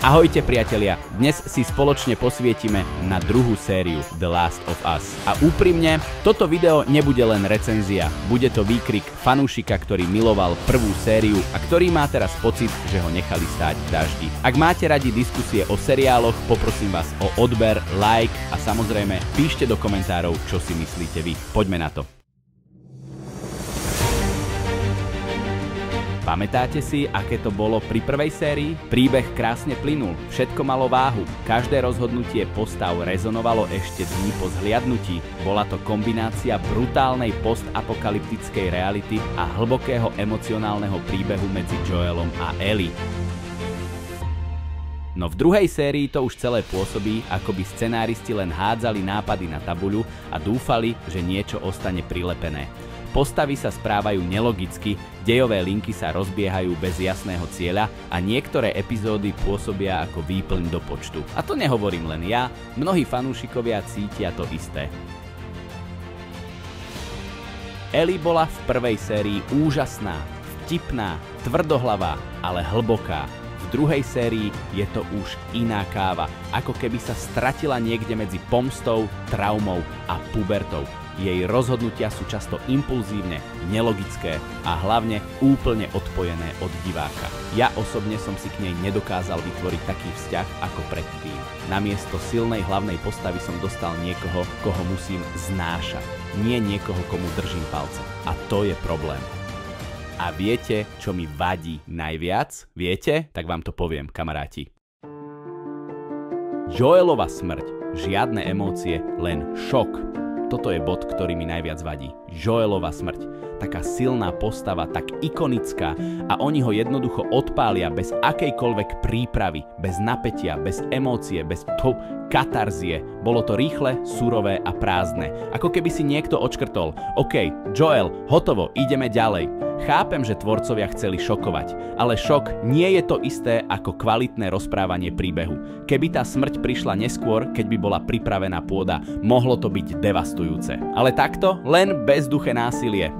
Ahojte priatelia, dnes si spoločne posvietime na druhú sériu The Last of Us. A úprimne, toto video nebude len recenzia, bude to výkrik fanúšika, ktorý miloval prvú sériu a ktorý má teraz pocit, že ho nechali stáť v daždi. Ak máte radi diskusie o seriáloch, poprosím vás o odber, like a samozrejme píšte do komentárov, čo si myslíte vy. Poďme na to. Pamätáte si, aké to bolo pri prvej sérii? Príbeh krásne plynul, všetko malo váhu, každé rozhodnutie postav rezonovalo ešte dní po zhliadnutí. Bola to kombinácia brutálnej postapokalyptickej reality a hlbokého emocionálneho príbehu medzi Joelom a Ellie. No v druhej sérii to už celé pôsobí, ako by scenáristi len hádzali nápady na tabuľu a dúfali, že niečo ostane prilepené. Postavy sa správajú nelogicky, dejové linky sa rozbiehajú bez jasného cieľa a niektoré epizódy pôsobia ako výplň do počtu. A to nehovorím len ja, mnohí fanúšikovia cítia to isté. Ellie bola v prvej sérii úžasná, vtipná, tvrdohlavá, ale hlboká. V druhej sérii je to už iná káva, ako keby sa stratila niekde medzi pomstou, traumou a pubertou. Jej rozhodnutia sú často impulzívne, nelogické a hlavne úplne odpojené od diváka. Ja osobne som si k nej nedokázal vytvoriť taký vzťah ako predtým. Namiesto silnej hlavnej postavy som dostal niekoho, koho musím znášať. Nie niekoho, komu držím palce. A to je problém. A viete, čo mi vadí najviac? Viete? Tak vám to poviem, kamaráti. Joelova smrť. Žiadne emócie, len šok. Toto je bod, ktorý mi najviac vadí. Joelova smrť. Taká silná postava, tak ikonická a oni ho jednoducho odpália bez akejkoľvek prípravy, bez napätia, bez emócie, bez katarzie. Bolo to rýchle, surové a prázdne. Ako keby si niekto odškrtol. OK, Joel, hotovo, ideme ďalej. Chápem, že tvorcovia chceli šokovať, ale šok nie je to isté ako kvalitné rozprávanie príbehu. Keby tá smrť prišla neskôr, keď by bola pripravená pôda, mohlo to byť devastujúce. Ale takto len bezduché násilie.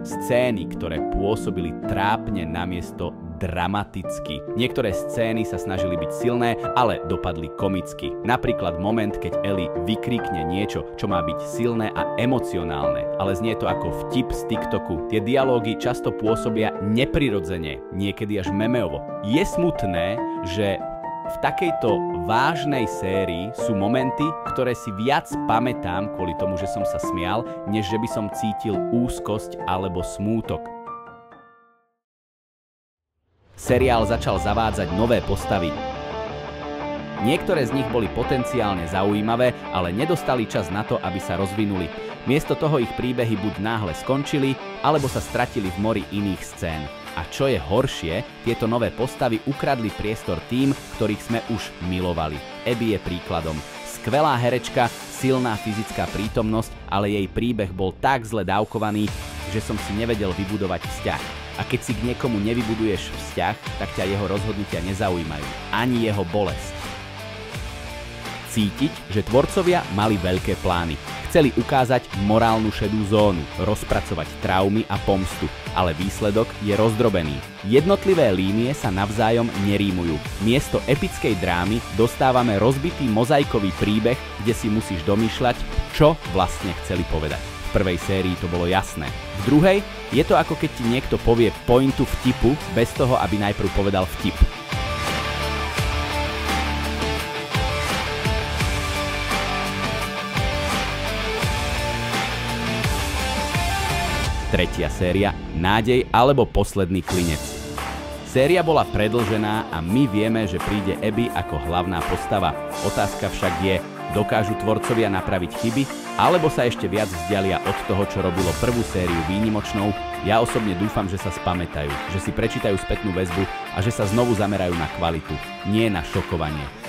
Scény, ktoré pôsobili trápne namiesto dramaticky. Niektoré scény sa snažili byť silné, ale dopadli komicky. Napríklad moment, keď Ellie vykrikne niečo, čo má byť silné a emocionálne, ale znie to ako vtip z TikToku. Tie dialógy často pôsobia neprirodzene, niekedy až memeovo. Je smutné, že v takejto vážnej sérii sú momenty, ktoré si viac pamätám kvôli tomu, že som sa smial, než že by som cítil úzkosť alebo smútok. Seriál začal zavádzať nové postavy. Niektoré z nich boli potenciálne zaujímavé, ale nedostali čas na to, aby sa rozvinuli. Miesto toho ich príbehy buď náhle skončili, alebo sa stratili v mori iných scén. A čo je horšie, tieto nové postavy ukradli priestor tým, ktorých sme už milovali. Abby je príkladom. Skvelá herečka, silná fyzická prítomnosť, ale jej príbeh bol tak zle dávkovaný, že som si nevedel vybudovať vzťah. A keď si k niekomu nevybuduješ vzťah, tak ťa jeho rozhodnutia nezaujímajú. Ani jeho bolesť. Cítiť, že tvorcovia mali veľké plány. Chceli ukázať morálnu šedú zónu, rozpracovať traumy a pomstu, ale výsledok je rozdrobený. Jednotlivé línie sa navzájom nerímujú. Miesto epickej drámy dostávame rozbitý mozaikový príbeh, kde si musíš domýšľať, čo vlastne chceli povedať. V prvej sérii to bolo jasné. V druhej je to ako keď ti niekto povie pointu vtipu bez toho, aby najprv povedal vtip. Tretia séria, Nádej alebo Posledný klinec. Séria bola predĺžená a my vieme, že príde Abby ako hlavná postava. Otázka však je, dokážu tvorcovia napraviť chyby, alebo sa ešte viac vzdialia od toho, čo robilo prvú sériu výnimočnou? Ja osobne dúfam, že sa spamätajú, že si prečítajú spätnú väzbu a že sa znovu zamerajú na kvalitu, nie na šokovanie.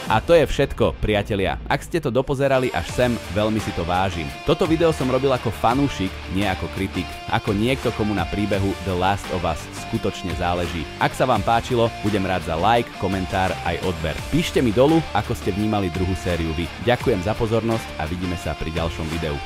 A to je všetko, priatelia. Ak ste to dopozerali až sem, veľmi si to vážim. Toto video som robil ako fanúšik, nie ako kritik. Ako niekto, komu na príbehu The Last of Us skutočne záleží. Ak sa vám páčilo, budem rád za like, komentár aj odber. Píšte mi dolu, ako ste vnímali druhú sériu vy. Ďakujem za pozornosť a vidíme sa pri ďalšom videu.